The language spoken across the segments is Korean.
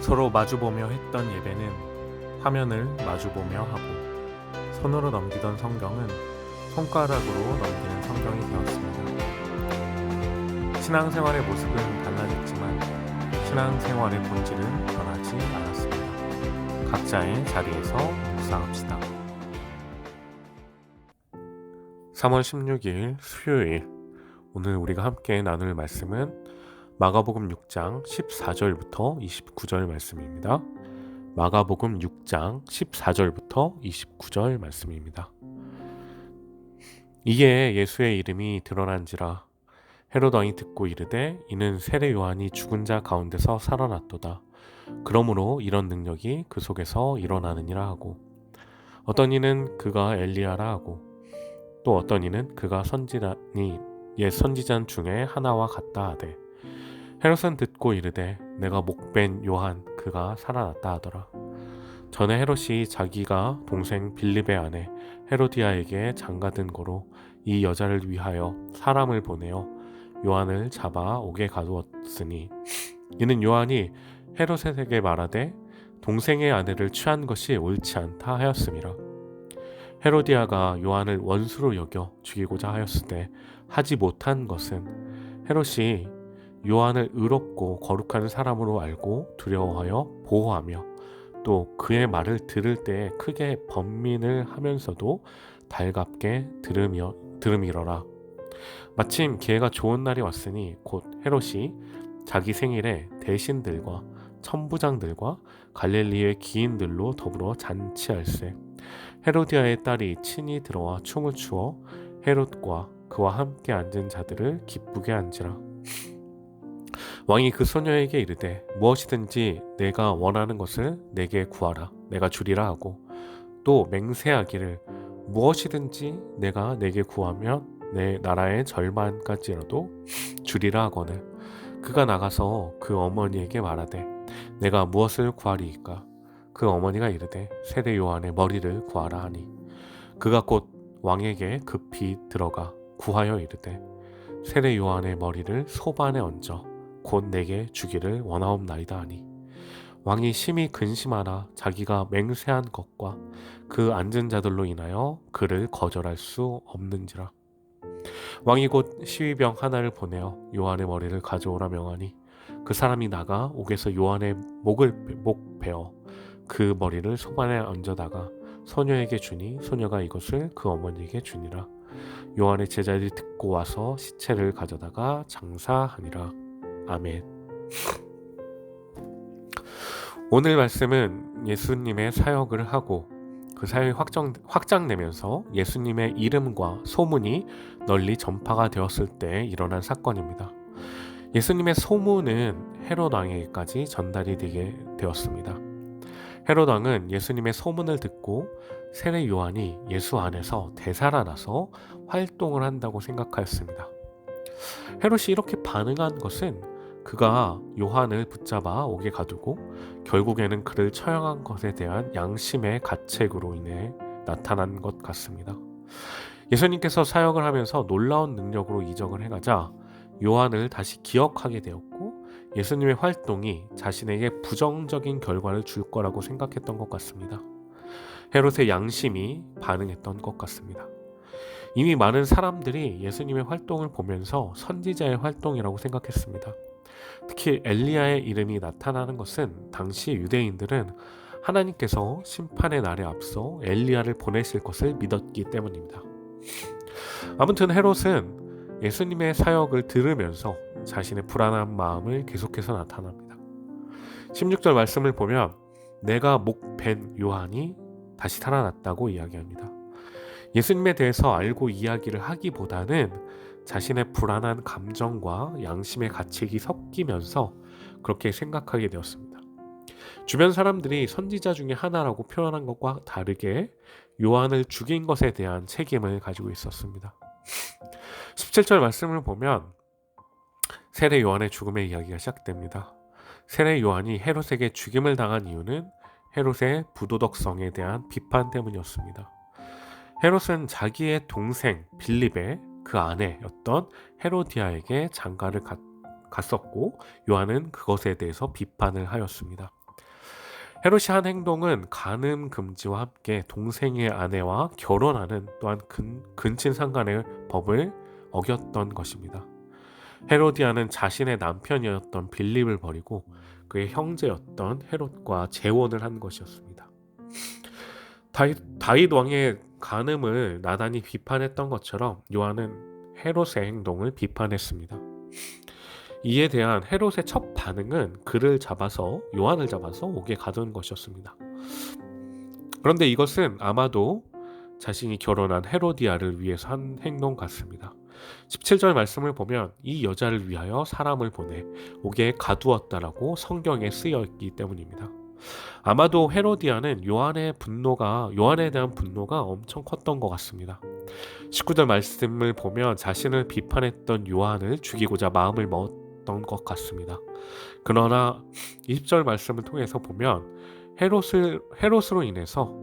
서로 마주보며 했던 예배는 화면을 마주보며 하고 손으로 넘기던 성경은 손가락으로 넘기는 성경이 되었습니다. 신앙생활의 모습은 달라졌지만 신앙생활의 본질은 변하지 않았습니다. 각자의 자리에서 묵상합시다. 3월 16일 수요일, 오늘 우리가 함께 나눌 말씀은 마가복음 6장 14절부터 29절 말씀입니다. 마가복음 6장 14절부터 29절 말씀입니다. 이에 예수의 이름이 드러난지라 헤롯 왕이 듣고 이르되 이는 세례 요한이 죽은 자 가운데서 살아났도다. 그러므로 이런 능력이 그 속에서 일어나느니라 하고, 어떤 이는 그가 엘리야라 하고, 또 어떤 이는 그가 선지자니 옛 선지자 중에 하나와 같다 하되, 헤롯은 듣고 이르되 내가 목벤 요한 그가 살아났다 하더라. 전에 헤롯이 자기가 동생 빌립의 아내 헤로디아에게 장가든 거로 이 여자를 위하여 사람을 보내어 요한을 잡아 옥에 가두었으니, 이는 요한이 헤롯에게 말하되 동생의 아내를 취한 것이 옳지 않다 하였음이라. 헤로디아가 요한을 원수로 여겨 죽이고자 하였으되 하지 못한 것은 헤롯이 요한을 의롭고 거룩한 사람으로 알고 두려워하여 보호하며 또 그의 말을 들을 때 크게 번민을 하면서도 달갑게 들음이러라. 마침 기회가 좋은 날이 왔으니 곧 헤롯이 자기 생일에 대신들과 천부장들과 갈릴리의 기인들로 더불어 잔치할세. 헤로디아의 딸이 친히 들어와 춤을 추어 헤롯과 그와 함께 앉은 자들을 기쁘게 한지라. 왕이 그 소녀에게 이르되 무엇이든지 내가 원하는 것을 내게 구하라 내가 주리라 하고, 또 맹세하기를 무엇이든지 내가 내게 구하면 내 나라의 절반까지라도 주리라 하거늘 그가 나가서 그 어머니에게 말하되 내가 무엇을 구하리이까? 그 어머니가 이르되 세례 요한의 머리를 구하라 하니, 그가 곧 왕에게 급히 들어가 구하여 이르되 세례 요한의 머리를 소반에 얹어 곧 내게 주기를 원하옵나이다 하니, 왕이 심히 근심하나 자기가 맹세한 것과 그 앉은 자들로 인하여 그를 거절할 수 없는지라. 왕이 곧 시위병 하나를 보내어 요한의 머리를 가져오라 명하니, 그 사람이 나가 옥에서 요한의 목 베어 그 머리를 소반에 얹어다가 소녀에게 주니, 소녀가 이것을 그 어머니에게 주니라. 요한의 제자들이 듣고 와서 시체를 가져다가 장사하니라. 아멘. 오늘 말씀은 예수님의 사역을 하고 그 사역이 확장되면서 예수님의 이름과 소문이 널리 전파가 되었을 때 일어난 사건입니다. 예수님의 소문은 헤롯 왕에게까지 전달이 되게 되었습니다. 헤롯 왕은 예수님의 소문을 듣고 세례 요한이 예수 안에서 되살아나서 활동을 한다고 생각하였습니다. 헤롯이 이렇게 반응한 것은 그가 요한을 붙잡아 옥에 가두고 결국에는 그를 처형한 것에 대한 양심의 가책으로 인해 나타난 것 같습니다. 예수님께서 사역을 하면서 놀라운 능력으로 이적을 행하자 요한을 다시 기억하게 되었고, 예수님의 활동이 자신에게 부정적인 결과를 줄 거라고 생각했던 것 같습니다. 헤롯의 양심이 반응했던 것 같습니다. 이미 많은 사람들이 예수님의 활동을 보면서 선지자의 활동이라고 생각했습니다. 특히 엘리야의 이름이 나타나는 것은 당시 유대인들은 하나님께서 심판의 날에 앞서 엘리야를 보내실 것을 믿었기 때문입니다. 아무튼 헤롯은 예수님의 사역을 들으면서 자신의 불안한 마음을 계속해서 나타납니다. 16절 말씀을 보면 내가 목 벤 요한이 다시 살아났다고 이야기합니다. 예수님에 대해서 알고 이야기를 하기보다는 자신의 불안한 감정과 양심의 가책이 섞이면서 그렇게 생각하게 되었습니다. 주변 사람들이 선지자 중에 하나라고 표현한 것과 다르게 요한을 죽인 것에 대한 책임을 가지고 있었습니다. 17절 말씀을 보면 세례 요한의 죽음의 이야기가 시작됩니다. 세례 요한이 헤롯에게 죽임을 당한 이유는 헤롯의 부도덕성에 대한 비판 때문이었습니다. 헤롯은 자기의 동생 빌립의 그 아내였던 헤로디아에게 장가를 갔었고, 요한은 그것에 대해서 비판을 하였습니다. 헤롯이 한 행동은 간음 금지와 함께 동생의 아내와 결혼하는 또한 근친 상간의 법을 어겼던 것입니다. 헤로디아는 자신의 남편이었던 빌립을 버리고 그의 형제였던 헤롯과 재혼을 한 것이었습니다. 다윗 왕의 간음을 나단이 비판했던 것처럼 요한은 헤롯의 행동을 비판했습니다. 이에 대한 헤롯의 첫 반응은 요한을 잡아서 옥에 가둔 것이었습니다. 그런데 이것은 아마도 자신이 결혼한 헤로디아를 위해서 한 행동 같습니다. 17절 말씀을 보면 이 여자를 위하여 사람을 보내 옥에 가두었다라고 성경에 쓰여 있기 때문입니다. 아마도 헤로디아는 요한에 대한 분노가 엄청 컸던 것 같습니다. 19절 말씀을 보면 자신을 비판했던 요한을 죽이고자 마음을 먹었던 것 같습니다. 그러나 20절 말씀을 통해서 보면 헤롯으로 인해서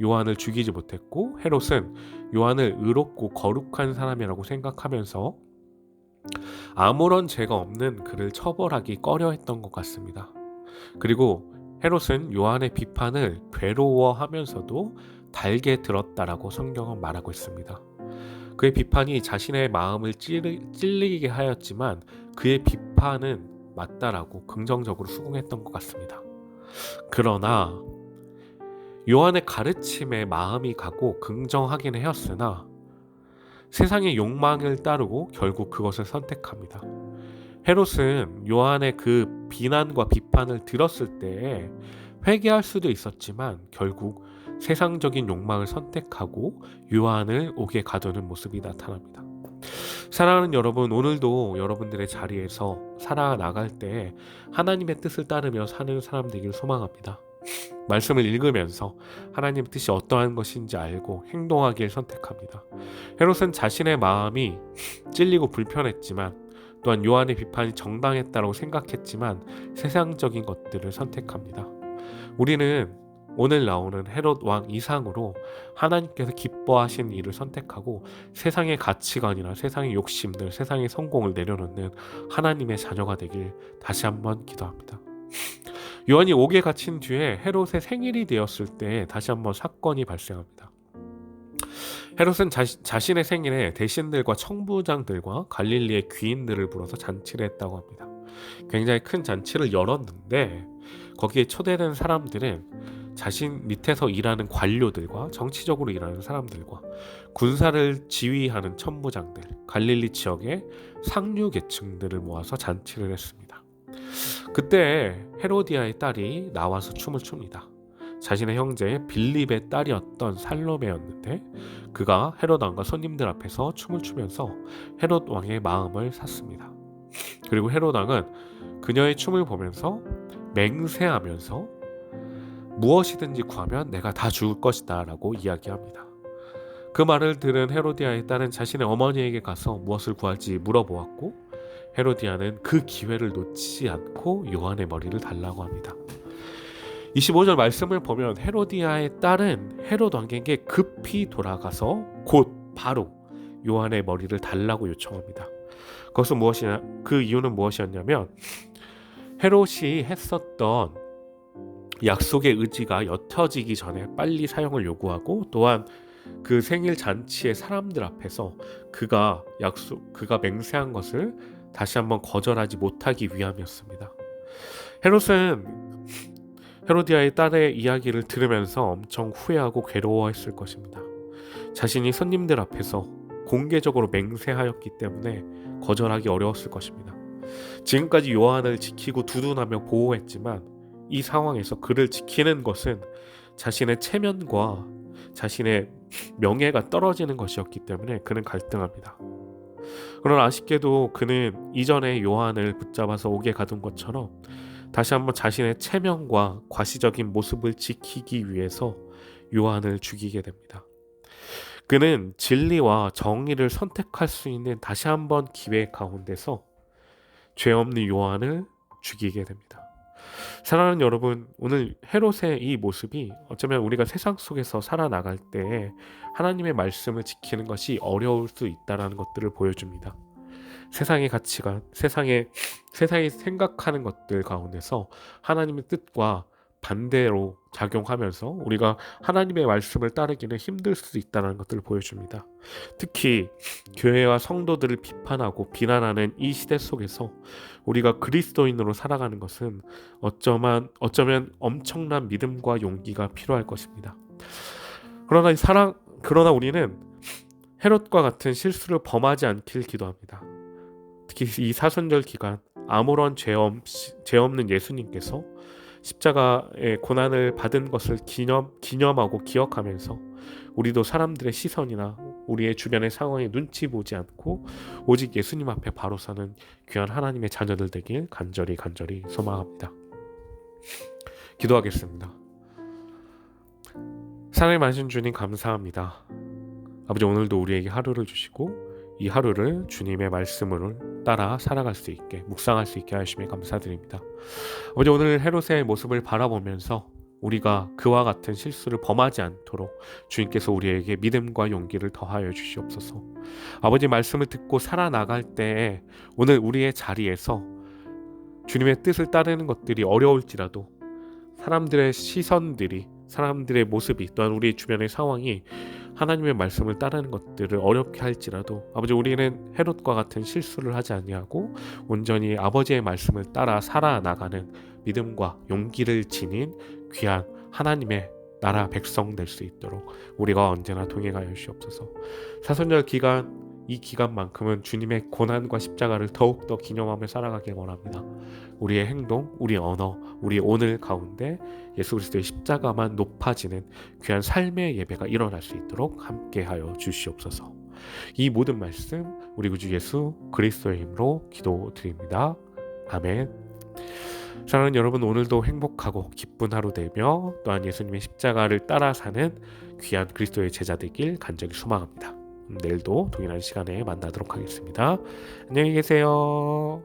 요한을 죽이지 못했고, 헤롯은 요한을 의롭고 거룩한 사람이라고 생각하면서 아무런 죄가 없는 그를 처벌하기 꺼려했던 것 같습니다. 그리고 헤롯은 요한의 비판을 괴로워하면서도 달게 들었다라고 성경은 말하고 있습니다. 그의 비판이 자신의 마음을 찔리게 하였지만 그의 비판은 맞다라고 긍정적으로 수긍했던 것 같습니다. 그러나 요한의 가르침에 마음이 가고 긍정하긴 하였으나 세상의 욕망을 따르고 결국 그것을 선택합니다. 헤롯은 요한의 그 비난과 비판을 들었을 때에 회개할 수도 있었지만 결국 세상적인 욕망을 선택하고 요한을 옥에 가두는 모습이 나타납니다. 사랑하는 여러분, 오늘도 여러분들의 자리에서 살아나갈 때 하나님의 뜻을 따르며 사는 사람 되길 소망합니다. 말씀을 읽으면서 하나님의 뜻이 어떠한 것인지 알고 행동하길 선택합니다. 헤롯은 자신의 마음이 찔리고 불편했지만 또한 요한의 비판이 정당했다고 생각했지만 세상적인 것들을 선택합니다. 우리는 오늘 나오는 헤롯 왕 이상으로 하나님께서 기뻐하신 일을 선택하고 세상의 가치관이나 세상의 욕심들, 세상의 성공을 내려놓는 하나님의 자녀가 되길 다시 한번 기도합니다. 요한이 옥에 갇힌 뒤에 헤롯의 생일이 되었을 때 다시 한번 사건이 발생합니다. 헤롯은 자신의 생일에 대신들과 청부장들과 갈릴리의 귀인들을 불러서 잔치를 했다고 합니다. 굉장히 큰 잔치를 열었는데 거기에 초대된 사람들은 자신 밑에서 일하는 관료들과 정치적으로 일하는 사람들과 군사를 지휘하는 천부장들, 갈릴리 지역의 상류 계층들을 모아서 잔치를 했습니다. 그때 헤로디아의 딸이 나와서 춤을 춥니다. 자신의 형제 빌립의 딸이었던 살로메였는데 그가 헤롯 왕과 손님들 앞에서 춤을 추면서 헤롯 왕의 마음을 샀습니다. 그리고 헤롯 왕은 그녀의 춤을 보면서 맹세하면서 무엇이든지 구하면 내가 다 줄 것이다 라고 이야기합니다. 그 말을 들은 헤로디아의 딸은 자신의 어머니에게 가서 무엇을 구할지 물어보았고 헤로디아는 그 기회를 놓치지 않고 요한의 머리를 달라고 합니다. 25절 말씀을 보면 헤로디아의 딸은 헤롯 왕에게 급히 돌아가서 곧 바로 요한의 머리를 달라고 요청합니다. 그 이유는 무엇이었냐면 헤롯이 했었던 약속의 의지가 옅어지기 전에 빨리 사용을 요구하고 또한 그 생일 잔치의 사람들 앞에서 그가 맹세한 것을 다시 한번 거절하지 못하기 위함이었습니다. 헤롯은 헤로디아의 딸의 이야기를 들으면서 엄청 후회하고 괴로워했을 것입니다. 자신이 손님들 앞에서 공개적으로 맹세하였기 때문에 거절하기 어려웠을 것입니다. 지금까지 요한을 지키고 두둔하며 보호했지만 이 상황에서 그를 지키는 것은 자신의 체면과 자신의 명예가 떨어지는 것이었기 때문에 그는 갈등합니다. 그러나 아쉽게도 그는 이전에 요한을 붙잡아서 옥에 가둔 것처럼 다시 한번 자신의 체면과 과시적인 모습을 지키기 위해서 요한을 죽이게 됩니다. 그는 진리와 정의를 선택할 수 있는 다시 한번 기회 가운데서 죄 없는 요한을 죽이게 됩니다. 사랑하는 여러분, 오늘 헤롯의 이 모습이 어쩌면 우리가 세상 속에서 살아나갈 때 하나님의 말씀을 지키는 것이 어려울 수 있다는 것들을 보여줍니다. 세상의 가치관, 세상이 생각하는 것들 가운데서 하나님의 뜻과 반대로 작용하면서 우리가 하나님의 말씀을 따르기는 힘들 수 있다는 것들을 보여줍니다. 특히 교회와 성도들을 비판하고 비난하는 이 시대 속에서 우리가 그리스도인으로 살아가는 것은 어쩌면 엄청난 믿음과 용기가 필요할 것입니다. 그러나 우리는 헤롯과 같은 실수를 범하지 않길 기도합니다. 특히 이 사순절 기간 아무런 죄 없는 예수님께서 십자가의 고난을 받은 것을 기념하고 기억하면서 우리도 사람들의 시선이나 우리의 주변의 상황에 눈치 보지 않고 오직 예수님 앞에 바로 서는 귀한 하나님의 자녀들 되길 간절히 소망합니다. 기도하겠습니다. 사랑의 많으신 주님 감사합니다. 아버지, 오늘도 우리에게 하루를 주시고 이 하루를 주님의 말씀을 따라 살아갈 수 있게, 묵상할 수 있게 하시며 감사드립니다. 아버지, 오늘 헤롯의 모습을 바라보면서 우리가 그와 같은 실수를 범하지 않도록 주님께서 우리에게 믿음과 용기를 더하여 주시옵소서. 아버지, 말씀을 듣고 살아나갈 때에 오늘 우리의 자리에서 주님의 뜻을 따르는 것들이 어려울지라도 사람들의 시선들이, 사람들의 모습이, 또한 우리 주변의 상황이 하나님의 말씀을 따르는 것들을 어렵게 할지라도 아버지, 우리는 헤롯과 같은 실수를 하지 아니하고 온전히 아버지의 말씀을 따라 살아나가는 믿음과 용기를 지닌 귀한 하나님의 나라 백성 될 수 있도록 우리가 언제나 동행하여 주시옵소서. 사순절 기간, 이 기간만큼은 주님의 고난과 십자가를 더욱더 기념하며 살아가길 원합니다. 우리의 행동, 우리의 언어, 우리의 오늘 가운데 예수 그리스도의 십자가만 높아지는 귀한 삶의 예배가 일어날 수 있도록 함께하여 주시옵소서. 이 모든 말씀 우리 구주 예수 그리스도의 이름으로 기도드립니다. 아멘. 사랑하는 여러분, 오늘도 행복하고 기쁜 하루 되며 또한 예수님의 십자가를 따라 사는 귀한 그리스도의 제자 되길 간절히 소망합니다. 내일도 동일한 시간에 만나도록 하겠습니다. 안녕히 계세요.